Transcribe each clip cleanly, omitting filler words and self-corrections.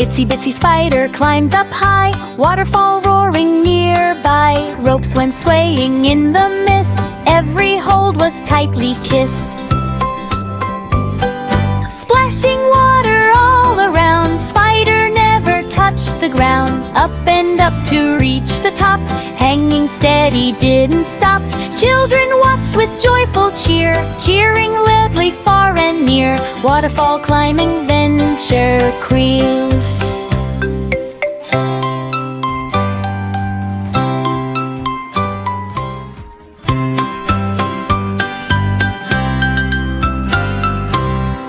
Itsy Bitsy spider climbed up high, waterfall roaring nearby. Ropes went swaying in the mist, every hold was tightly kissed. Splashing water all around, spider never touched the ground. Up and up to reach the top, hanging steady didn't stop. Children watched with joyful cheer, cheering loudly far and near. Waterfall climbing venture cruise.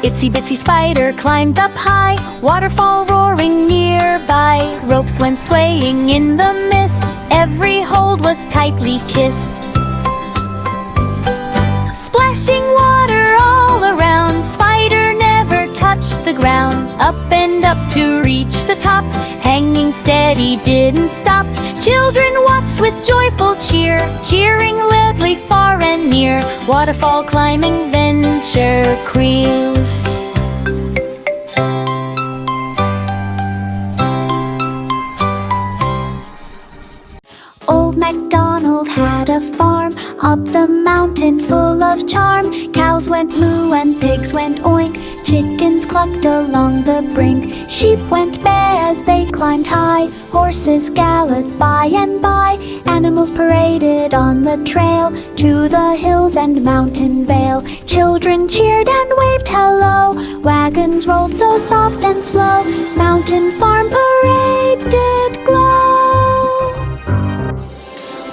Itsy Bitsy spider climbed up high, waterfall roaring nearby. Ropes went swaying in the mist, every hold was tightly kissed. Splashing water all around, spider never touched the ground. Up and up to reach the top, hanging steady didn't stop. Children watched with joyful cheer, cheering loudly far and near. Waterfall climbing venture cruise. Old MacDonald had a farm up the mountain full of charm. Cows went moo and pigs went oink, chickens clucked along the brink. Sheep went bay as they climbed high, horses galloped by and by. Animals paraded on the trail to the hills and mountain vale. Children cheered and waved hello, wagons rolled so soft and slow. Mountain farm parade did glow.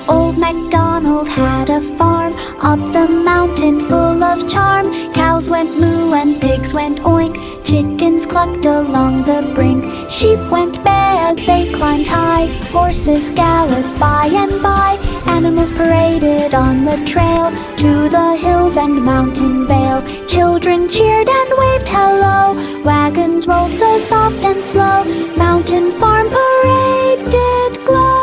Old MacDonald had a farm up the mountain full of charm. Cows went moo and pigs went oink, chickens clucked along the brink. Sheep went bay as they climbed high, horses galloped by and by. Animals paraded on the trail to the hills and mountain vale. Children cheered and waved hello, wagons rolled so soft and slow. Mountain farm parade did glow.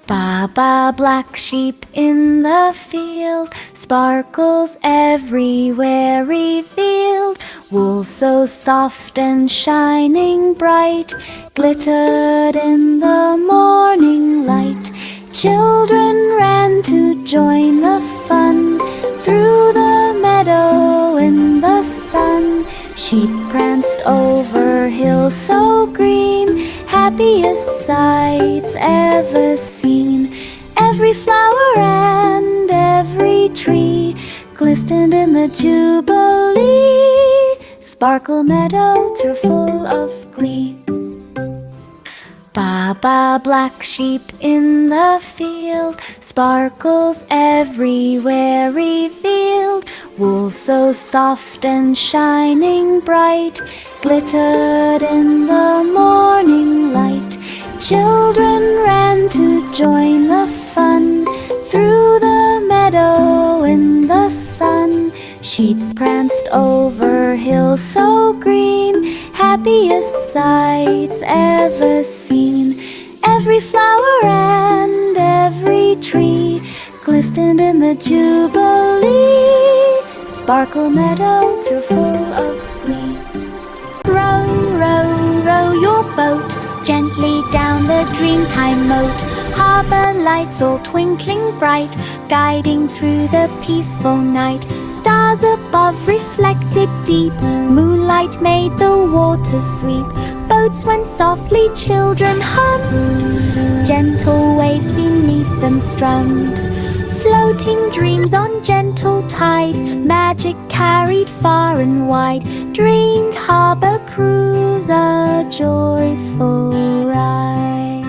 Baba, black sheep in the field, sparkles everywhere revealed. Wool so soft and shining bright, glittered in the morning light. Children ran to join the fun, through the meadow in the sun. Sheep pranced over hills so green, happiest sights ever seen. Every flower and every tree glistened in the jubilee. Sparkle meadows were full of glee. Baba, black sheep in the field, sparkles everywhere revealed. Wool so soft and shining bright, glittered in the morning light. Children ran to join the fun, through the meadow in the sun. Sheep pranced over hills so green, happiest sights ever seen. Every flower and every tree glistened in the jubilee. Sparkle meadows were full of glee. Row, row, row your boat gently down the Dreamtime moat. Harbor lights all twinkling bright, guiding through the peaceful night. Stars above reflected deep, moonlight made the waters sweep. Boats went softly, children hummed, gentle waves beneath them strummed. Floating dreams on gentle tide, magic carried far and wide. Dreamed harbor cruise a joyful ride.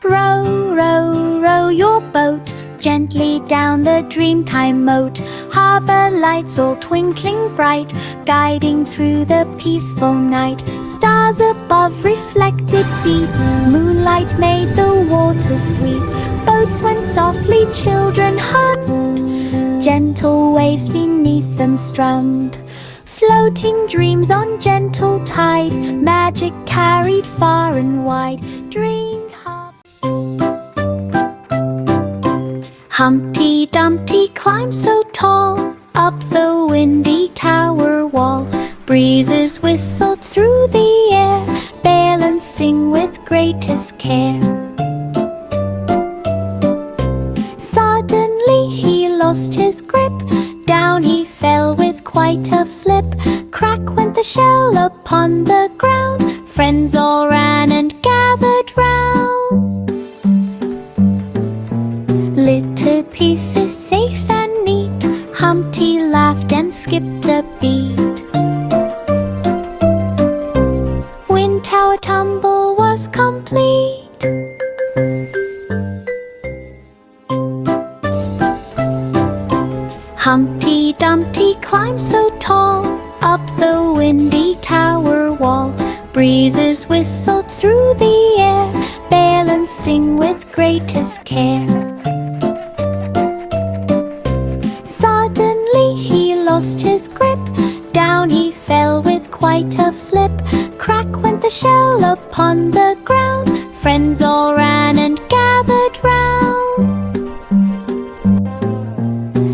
Row, row, row your boat gently down the Dreamtime moat. Harbor lights all twinkling bright, guiding through the peaceful night. Stars above reflected deep, moonlight made the waters sweep. Boats went softly, children hummed, gentle waves beneath them strummed. Floating dreams on gentle tide, magic carried far and wide. Dreamed Humpty Dumpty climbed so tall, up the windy tower wall. Breezes whistled through the air, balancing with greatest care. Suddenly he lost his grip, down he fell with quite a flip. Crack went the shell upon the ground, friends all ran and gathered round. Little pieces safe and neat, Humpty laughed and skipped a beat. When Tower Tumble was complete, Humpty Dumpty climbed so tall up the windy tower wall. Breezes whistled through the air, balancing with greatest care. Suddenly he lost his grip, down he fell with quite a flip. Crack went the shell upon the ground, friends all ran and gathered round.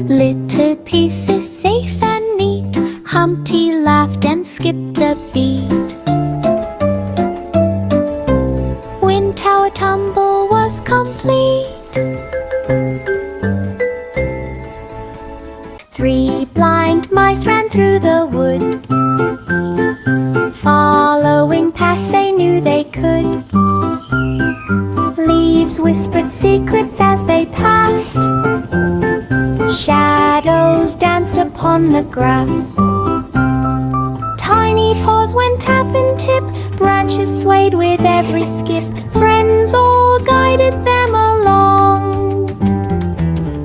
Little pieces safe and neat, Humpty laughed and skipped a beat. When Tower Tumble was complete, 3 blind mice ran through the wood, following past they knew they could. Leaves whispered secrets as they passed, shadows danced upon the grass. Tiny paws went tap and tip, branches swayed with every skip. Friends all guided them along,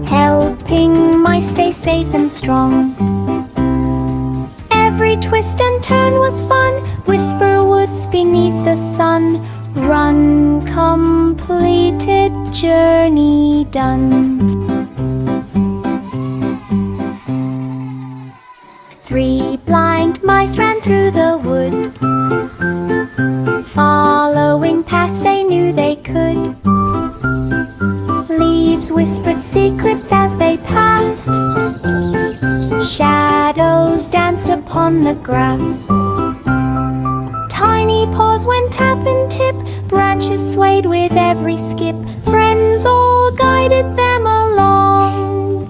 helping mice stay safe and strong. Every twist and turn was fun, whisper woods beneath the sun. Run, completed, journey done. 3 blind mice ran through the wood, following past they knew they could. Leaves whispered secrets as they passed, shadows danced upon the grass. Tiny paws went tap and tip, branches swayed with every skip. Friends all guided them along,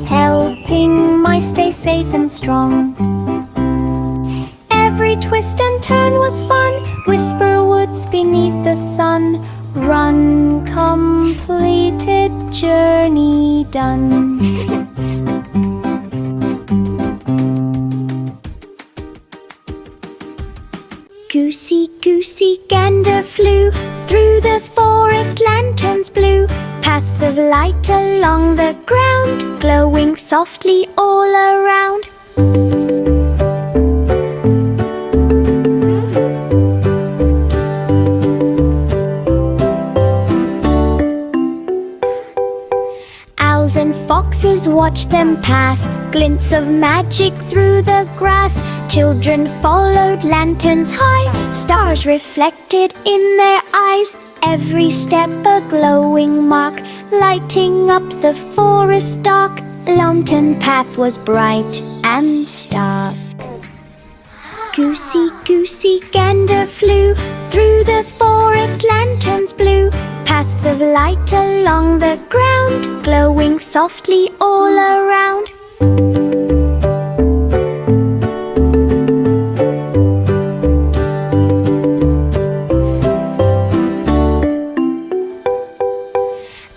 helping mice stay safe and strong. Every twist and turn was fun, whisper woods beneath the sun. Run, completed, journey done. Goosey, goosey, gander flew through the forest, lanterns blue. Paths of light along the ground, glowing softly all around. Owls and foxes watched them pass, glints of magic through the grass. Children followed lanterns high, stars reflected in their eyes. Every step a glowing mark, lighting up the forest dark. Lantern path was bright and stark. Goosey, goosey, gander flew through the forest, lanterns blue. Paths of light along the ground, glowing softly all around.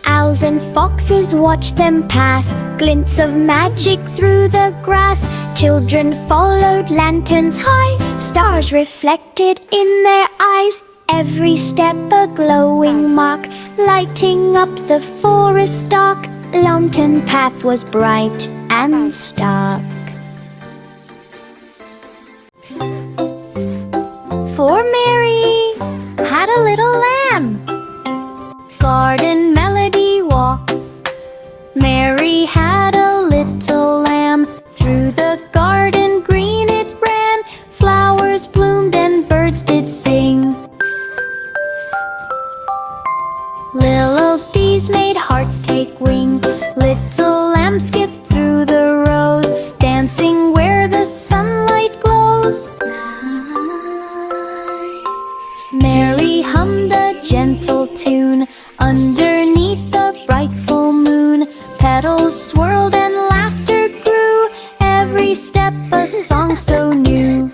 Owls and foxes watched them pass, glints of magic through the grass. Children followed lanterns high, stars reflected in their eyes. Every step a glowing mark, lighting up the forest dark. Lantern path was bright and stark. For Mary had a little lamb, garden melody walk. Mary had a little lamb, through the garden green it ran. Flowers bloomed and birds did sing. Melodies made hearts take wing. Little lamb skipped through the rows, dancing where the sunlight glows. Mary hummed a gentle tune underneath the bright full moon. Petals swirled and laughter grew, every step a song so new.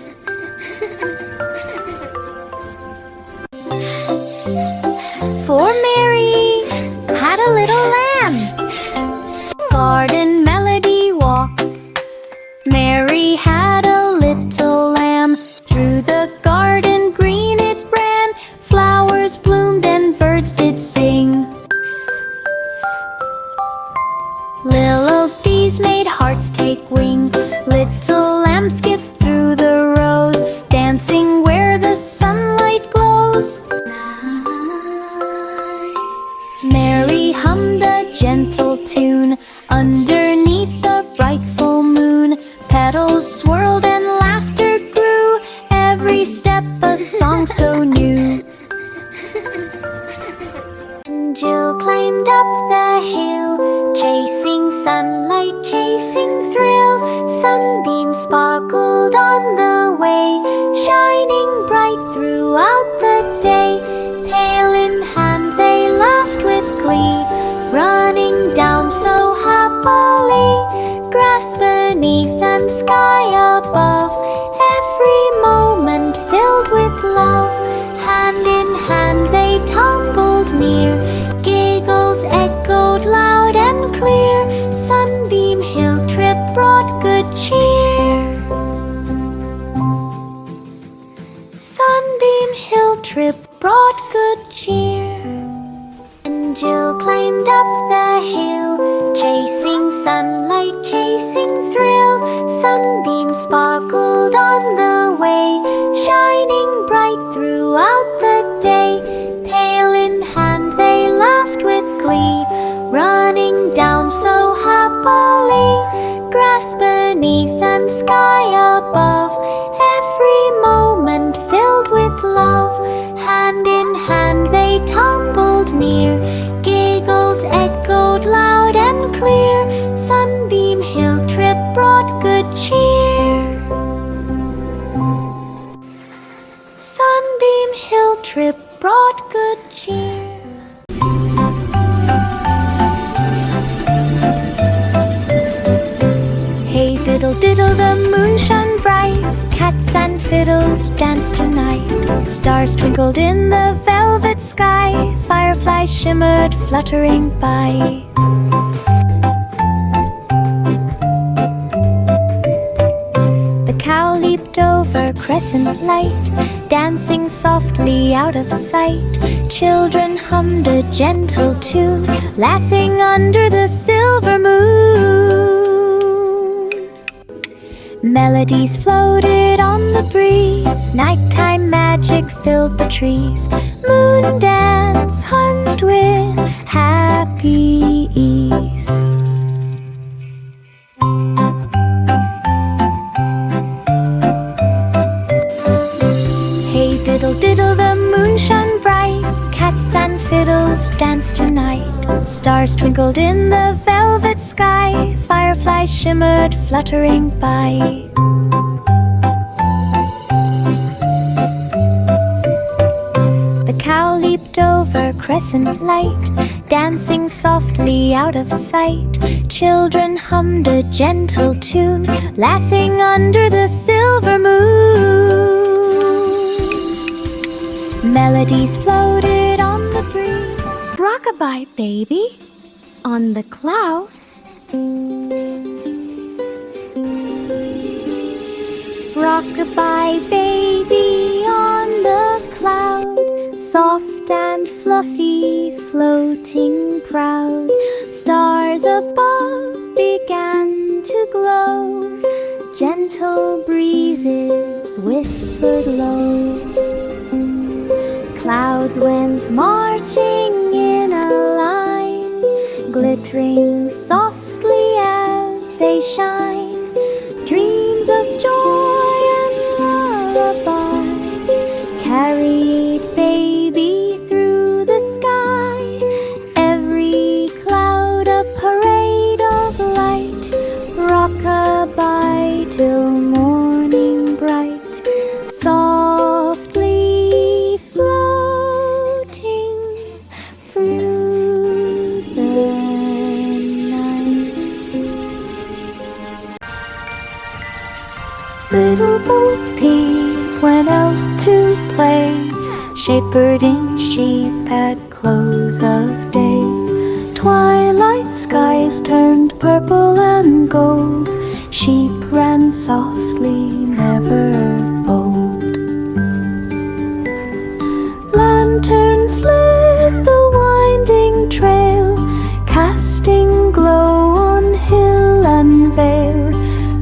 For Mary had a little lamb. Garden melody walk. Mary had a little lamb. Through the garden green it ran. Flowers bloomed and birds did sing. Little dees made hearts take wing. Little lamb skipped through the rows, dancing where the sunlight glows. Mary hummed a gentle tune underneath the bright full moon. Petals swirled and laughter grew, every step a song so new. Jill climbed up the hill, chasing sunlight, chasing thrill. Sunbeams sparkled on the way, shining bright throughout the day. Pail in hand they laughed with glee, running down so happily. Grass beneath and sky above, every moment filled with love. Hand in hand they tumbled near, giggles echoed loud and clear. Sunbeam Hill trip brought good cheer. Sunbeam Hill trip brought good cheer. And Jill climbed up the hill, chasing sunlight, chasing thrill. Sunbeams sparkled on the way, shining bright throughout the day. Pail in hand they laughed with glee, running down so happily. Grass beneath and sky above, every moment filled with love. Hand in hand they tumbled near, giggles echoed loud and clear. Sunbeam Hill trip brought good cheer. Sunbeam Hill trip brought good cheer. Hey diddle diddle, the moon shone bright. Cats and fiddles danced tonight. Stars twinkled in the velvet sky. Fireflies shimmered fluttering by. The cow leaped over crescent light, dancing softly out of sight. Children hummed a gentle tune, laughing under the silver moon. Melodies floated on the breeze, nighttime magic filled the trees. Moon dance hummed with happy ease. Hey diddle diddle, the moon shone bright. Cats and fiddles danced tonight. Stars twinkled in the velvet sky. Fireflies shimmered fluttering by. The cow leaped over crescent light, dancing softly out of sight. Children hummed a gentle tune, laughing under the silver moon. Melodies floated on the breeze. Rockabye, baby, on the cloud. Rockabye, baby, on the cloud. Soft and fluffy, floating proud. Stars above began to glow. Gentle breezes whispered low. Clouds went marching in a line, glittering softly as they shine. Dreams of joy and lullaby carried baby through the sky. Every cloud a parade of light. Rockabye till morning bright. Softly flow. Bo Peep went out to play, shepherding sheep at close of day. Twilight skies turned purple and gold, sheep ran softly, never bold. Lanterns lit the winding trail, casting glow on hill and vale.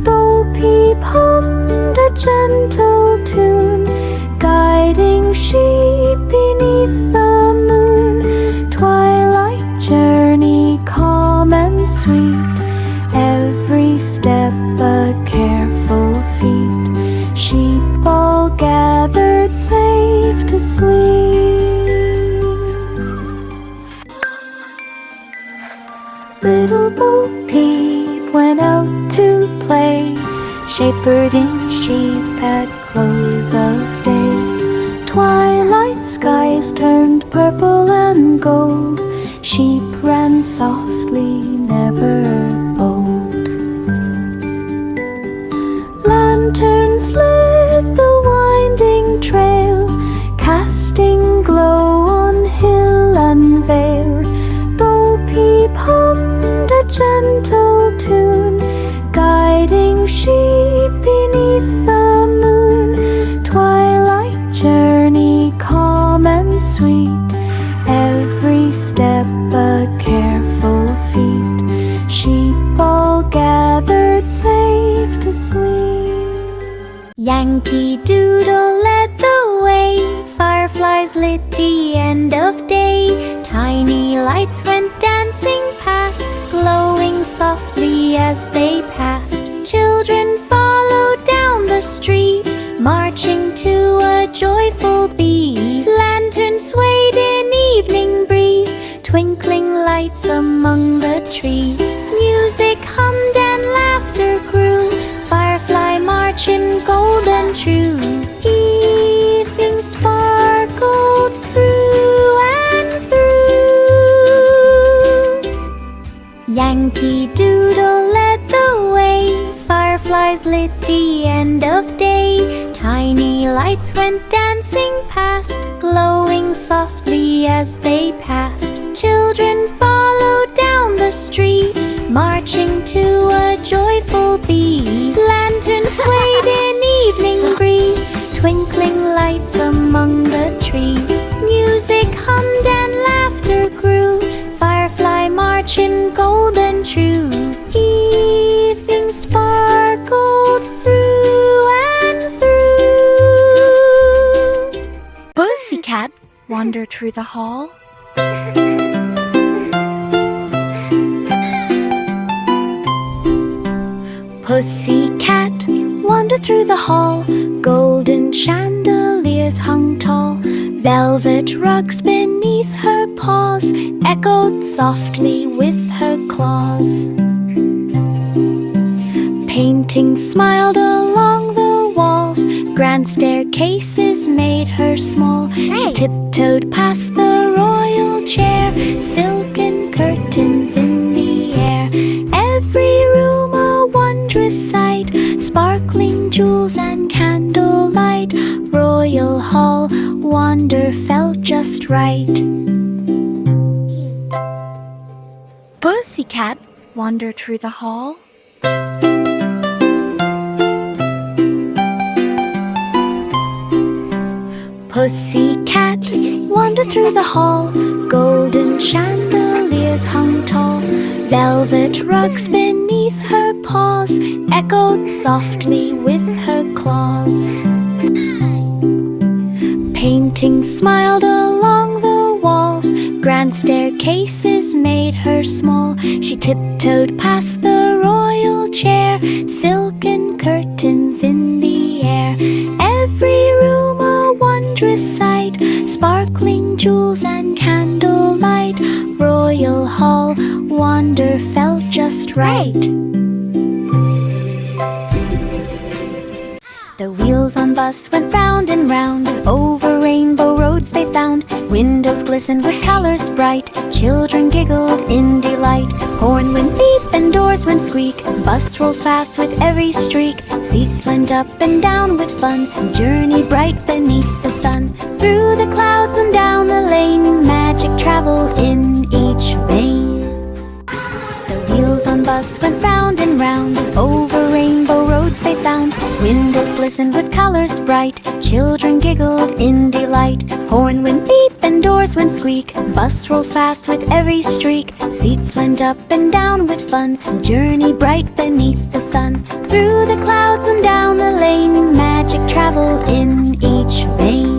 Bo Peep hummed a gentle tune, guiding sheep beneath the moon. Twilight journey calm and sweet, every step a careful feat. Sheep all gathered safe to sleep. Little Bo Peep went out to play, shepherding sheep at close of day. Twilight skies turned purple and gold, sheep ran softly, never bold. Lanterns lit the winding trail, casting glow on hill and vale. Bo Peep hummed a gentle tune, guiding sheep beneath the moon. Twilight journey calm and sweet, every step a careful feat. Sheep all gathered safe to sleep. Yankee Doodle led the way, fireflies lit the end of day. Tiny lights went dancing past, glowing softly as they passed. Children followed down the street, marching to a joyful beat. Lanterns swayed in evening breeze, twinkling lights among the trees. Music hummed and laughter grew, firefly march in gold and true. Evening sparkled through and through. Yankee Doodle led the way, fireflies lit the end of day. Tiny lights went dancing past, glowing softly as they passed. Children followed down the street, marching to a joyful beat. Lanterns swayed in evening breeze, twinkling lights among the trees. Music hummed and laughter grew, firefly march in gold and true. Evening sparkled through and through. Pussycat wandered through the hall. Pussycat wandered through the hall, golden chandeliers hung tall. Velvet rugs beneath her paws echoed softly with her claws. Paintings smiled along the walls, grand staircases made her small. She tiptoed past the royal chair, silken curtains in the air. Every room a wondrous sight, sparkling jewels and candlelight. Royal hall, wonder felt just right. Pussycat wandered through the hall. Pussycat wandered through the hall, golden chandeliers hung tall. Velvet rugs beneath her paws echoed softly with her claws. Paintings smiled along the walls, grand staircases made her small. She tiptoed past the royal chair, silken curtains in the air. Every room a wondrous sight, sparkling jewels and candlelight. Royal hall, wonder felt just right. The wheels wheels on bus went round and round. Over rainbow roads they found. Windows glistened with colors bright. Children giggled in delight. Horn went beep and doors went squeak. Bus rolled fast with every streak. Seats went up and down with fun. Journey bright beneath the sun. Through the clouds and down the lane. Magic travel in each vein. The wheels on bus went round and round. Over rainbow roads they found. Windows glistened with colors bright. Children giggled in delight. Horn went beep and doors went squeak. Bus rolled fast with every streak. Seats went up and down with fun. Journey bright beneath the sun. Through the clouds and down the lane. Magic travel in each vein.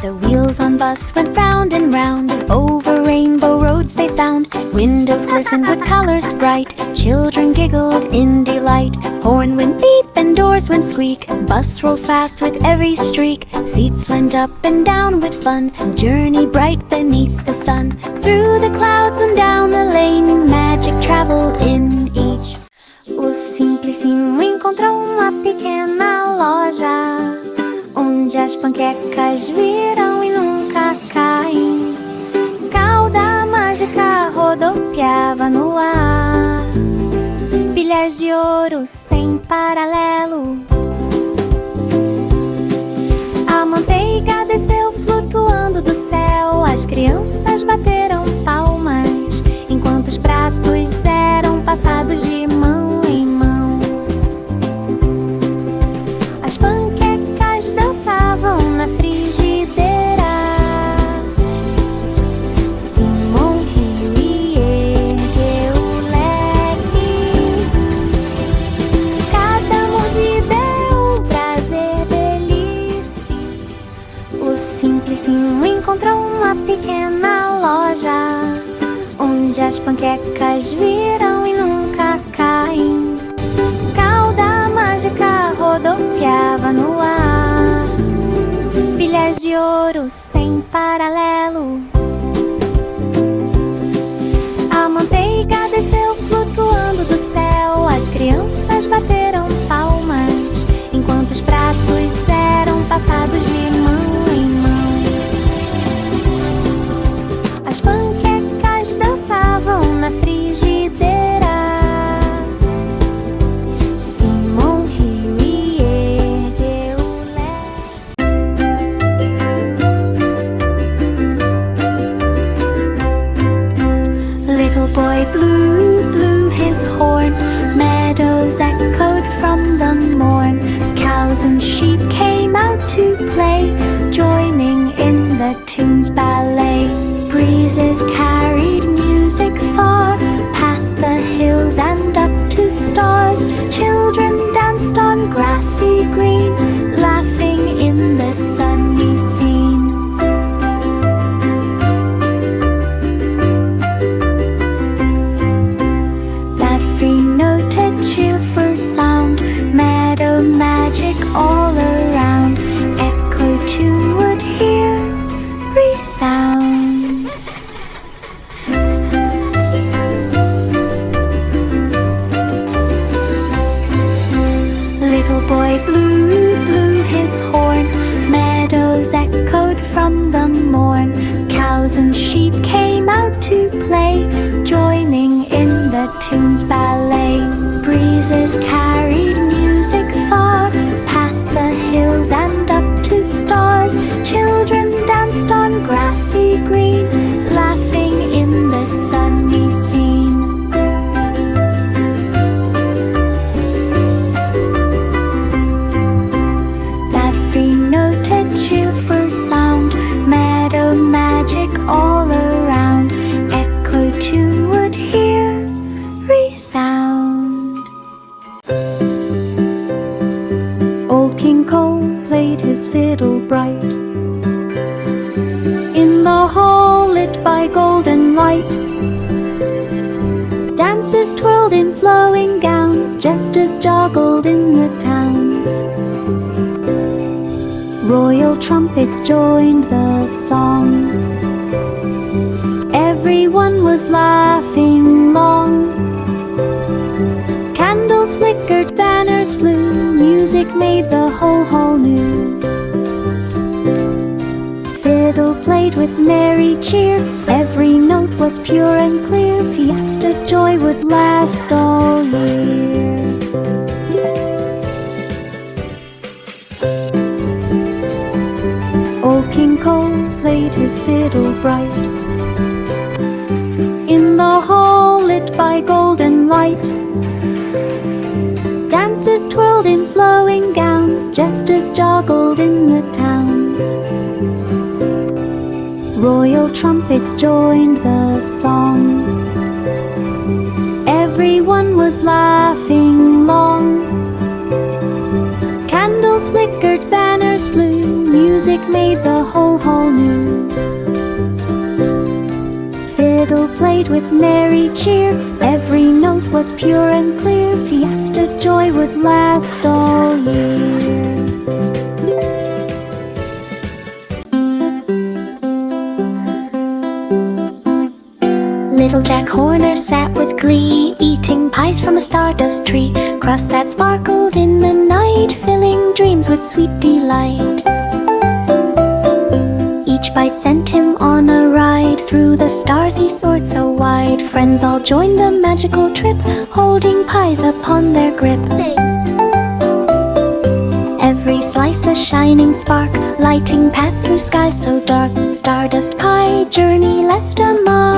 The wheels on bus went round and round. Over rainbow roads they found. Windows glistened with colors bright. Children giggled in delight. Horn went beep and doors went squeak. Bus rolled fast with every streak. Seats went up and down with fun. Journey bright beneath the sun. Through the clouds and down the lane. Magic travel in each. O Simplicinho encontrou uma pequena loja onde as panquecas viram e nunca caem. Cauda mágica rodopiava no ar. Pilhas de ouro sem paralelo. A manteiga desceu flutuando do céu. As crianças bateram palmas enquanto os pratos eram passados de mão em mão. As panquecas dançavam na frigideira. Simão riu e ergueu o leque. Cada mordida é um prazer, delícia. O Simplicinho encontrou uma pequena loja onde as panquecas viram e nunca caem. Cauda mágica rodopiava no ar. Pilhas de ouro sem paralelo. A manteiga desceu flutuando do céu. As crianças bateram palmas enquanto os pratos eram passados de mão em mão. As panquecas dançavam na frigideira. Simão riu e ergueu o leque. Little boy blue blew his horn. Meadows echoed from the morn. Cows and sheep came out to play, joining in the tune's ballet. Breezes carried music far, past the hills and up to stars. Children danced on grassy green, laughing in the sunny scene. That free-noted cheerful sound, meadow magic all around. Echo tune would hear resound. Little boy blue blew his horn. Meadows echoed from the morn. Cows and sheep came out to play, joining in the tune's ballet. Breezes carried music far, past the hills and up to stars. Children danced on grassy green, laughing in the sunny scene. That free-noted cheerful sound, meadow magic all around. Echo tune would hear resound. Old King Cole played his fiddle bright in the hall lit by golden light. Dancers twirled in flowing gowns, jesters joggled in the towns. Royal trumpets joined the song. Everyone was laughing long. Candles flickered, banners flew. music made the whole hall new. Fiddle played with merry cheer, every note was pure and clear, fiesta joy would last all year. Old King Cole played his fiddle bright, in the hall lit by golden light. Dancers twirled in flowing gowns, jesters joggled in the towns. Royal trumpets joined the song, everyone was laughing long. Candles flickered, banners flew, music made the whole hall new. Fiddle played with merry cheer, every note was pure and clear, fiesta joy would last all year. Little Jack Horner sat with glee, eating pies from a stardust tree, crust that sparkled in the night, filling dreams with sweet delight. Each bite sent him on a ride, through the stars he soared so wide. Friends all joined the magical trip, holding pies upon their grip. Every slice a shining spark, lighting path through skies so dark. Stardust pie journey left a mark.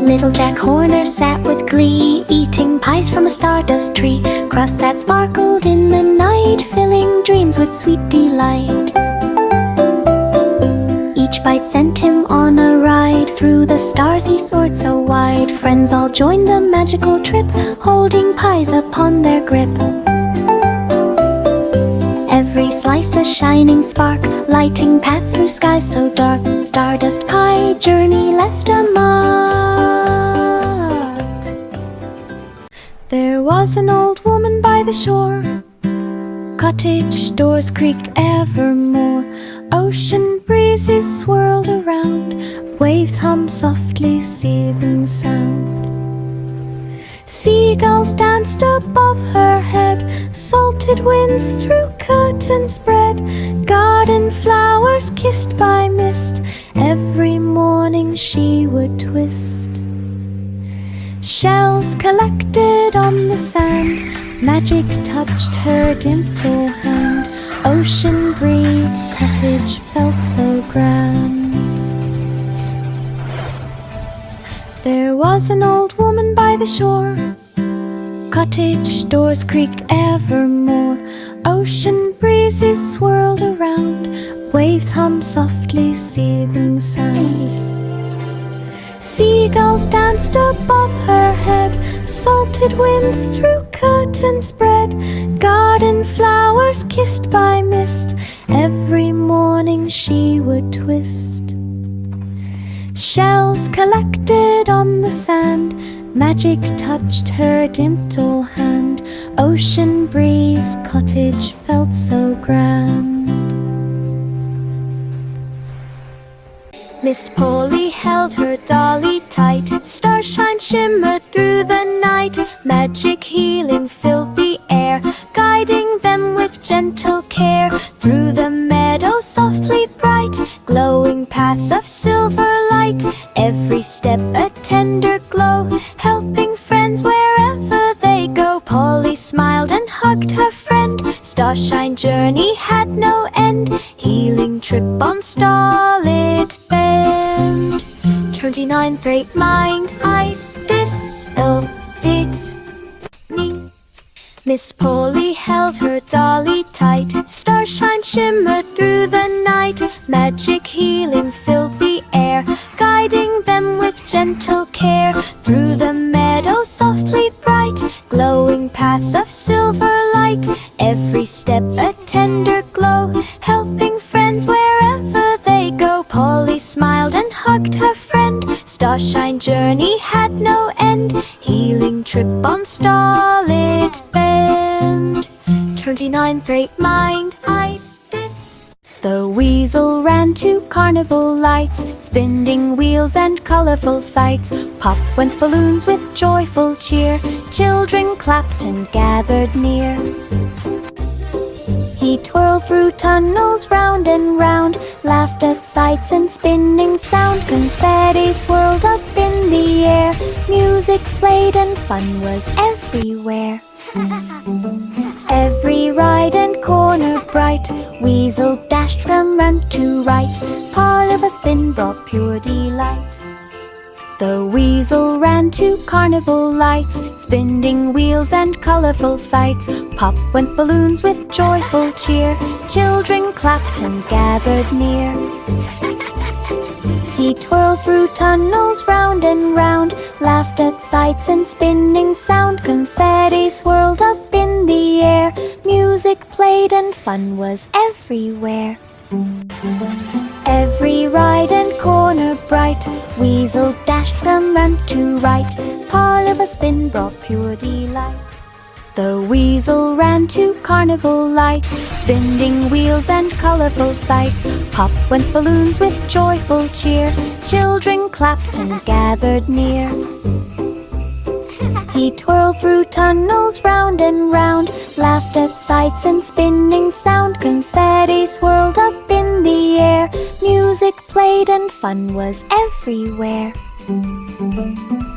Little Jack Horner sat with glee, eating pies from a stardust tree, crust that sparkled in the night, filling dreams with sweet delight. Each bite sent him on a ride, through the stars he soared so wide. Friends all joined the magical trip, holding pies upon their grip. Every slice a shining spark, lighting path through skies so dark. Stardust pie journey left a mark. There was an old woman by the shore, cottage doors creak evermore, ocean breezes swirled around, waves hum softly, seething sound. Seagulls danced above her head, salted winds through curtains spread, garden flowers kissed by mist, every morning she would twist. Shells collected on the sand, magic touched her dimple hand, ocean breeze, cottage felt so grand. There was an old woman by the shore, cottage doors creak evermore, ocean breezes swirled around, waves hum softly, seething sound. Seagulls danced above her head, salted winds through curtains spread, garden flowers kissed by mist, every morning she would twist. Shells collected on the sand, magic touched her dimple hand, ocean breeze, cottage felt so grand. Miss Polly held her dolly tight, starshine shimmered through the night, magic healing filled the air, guiding them with gentle care, through the meadow softly bright, glowing paths of silver light, every step a tender glow, helping friends wherever they go. Polly smiled and hugged her friend, starshine journey had no end, healing trip on starlit bend. 29th rate mind, eyes, this, it's me. Miss Polly held her dolly tight, starshine shimmered through the night, magic healing filled the air, guiding them with gentle care, through the meadow softly bright, glowing paths of silver light, every step a tender glow, helping friends wherever they go. Polly smiled and hugged her friend, starshine journey had no end, healing trip on starlit bend. 29th rate mind, eyes, this. The weasel ran to carnival lights, spinning wheels and colorful sights. Pop went balloons with joyful cheer. Children clapped and gathered near. He twirled through tunnels round and round, laughed at sights and spinning sound. Confetti swirled up in the air, music played and fun was everywhere. Every ride and corner bright, weasel dashed from run to right. Part of a spin brought pure delight. The weasel ran to carnival lights, spinning wheels and colorful sights. Pop went balloons with joyful cheer. Children clapped and gathered near. He twirled through tunnels round and round, laughed at sights and spinning sound. Confetti swirled up in the air, music played and fun was everywhere. Every ride and corner bright, weasel dashed from run to right. Part of a spin brought pure delight. The weasel ran to carnival lights, spinning wheels and colorful sights. Pop went balloons with joyful cheer. Children clapped and gathered near. He twirled through tunnels round and round, laughed at sights and spinning sound. Confetti swirled up in the air, music played and fun was everywhere.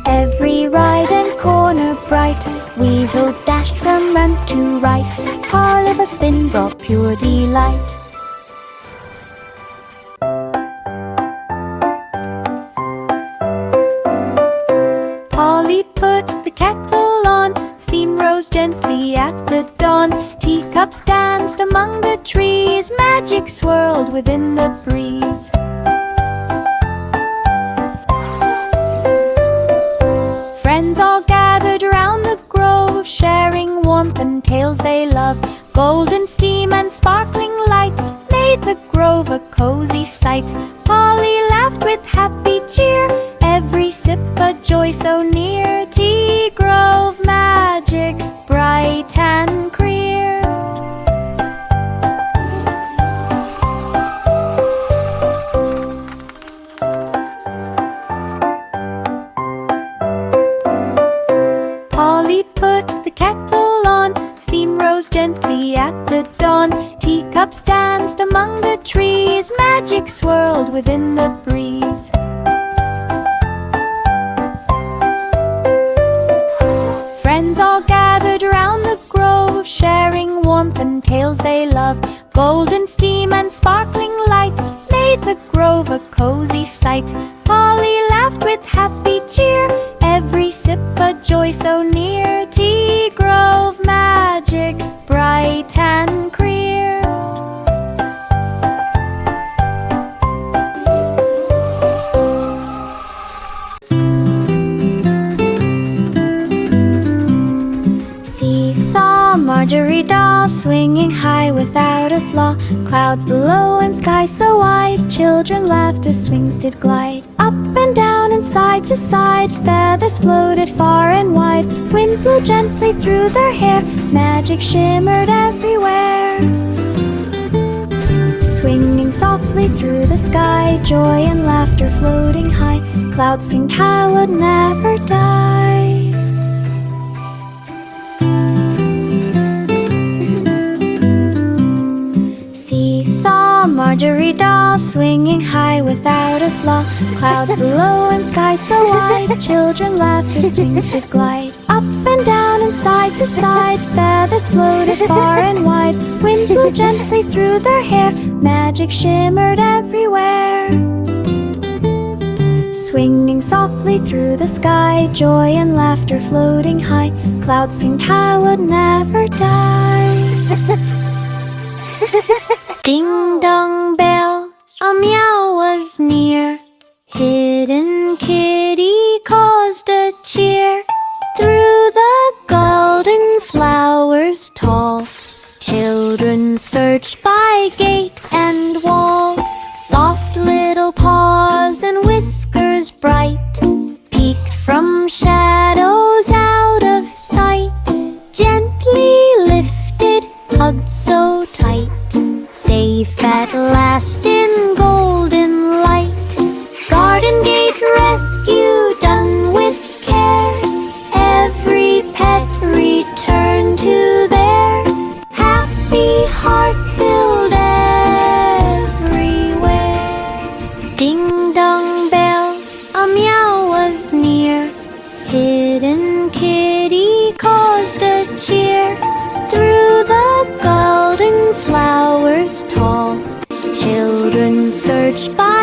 Every ride and corner bright, weasel dashed from run to right. Part of a spin brought pure delight. Polly put the kettle on, steam rose gently at the dawn. Teacups danced among the trees, magic swirled within the breeze. Friends all gathered around the grove, sharing warmth and tales they loved. Golden steam and sparkling light made the grove a cozy sight. Polly laughed with happy cheer, every sip a joy so near. Tea grove magic, bright and clear. Polly put the kettle on, steam rose gently at the dawn. Teacups danced among the trees, magic swirled within the breeze. Friends all gathered around the grove, sharing warmth and tales they loved. Golden steam and sparkling light made the grove a cozy sight. Polly laughed with happy cheer, every sip a joy so near. Tea grove magic, bright and clear. Seesaw, Marjorie Dove, swinging high without a flaw. Clouds below and sky so wide, children laughed as swings did glide. Up and down and side to side, feathers floated far and wide. Wind blew gently through their hair, magic shimmered everywhere. Swinging softly through the sky, joy and laughter floating high. Clouds swing high would never die. Seesaw, Marjorie Dove, swinging high without a flaw. Clouds below and sky so wide, children laughed as swings did glide. Up and down and side to side, feathers floated far and wide. Wind blew gently through their hair, magic shimmered everywhere. Swinging softly through the sky, joy and laughter floating high. Clouds swing high would never die. Ding dong bell, a meow was near. Hidden kitty caused a cheer. Through the golden flowers tall, children searched by gate and wall. Soft little paws and whiskers bright peeked from shadows out of sight. Gently lifted, hugged so tight, safe at last. Young kitty caused a cheer through the golden flowers tall. Children searched by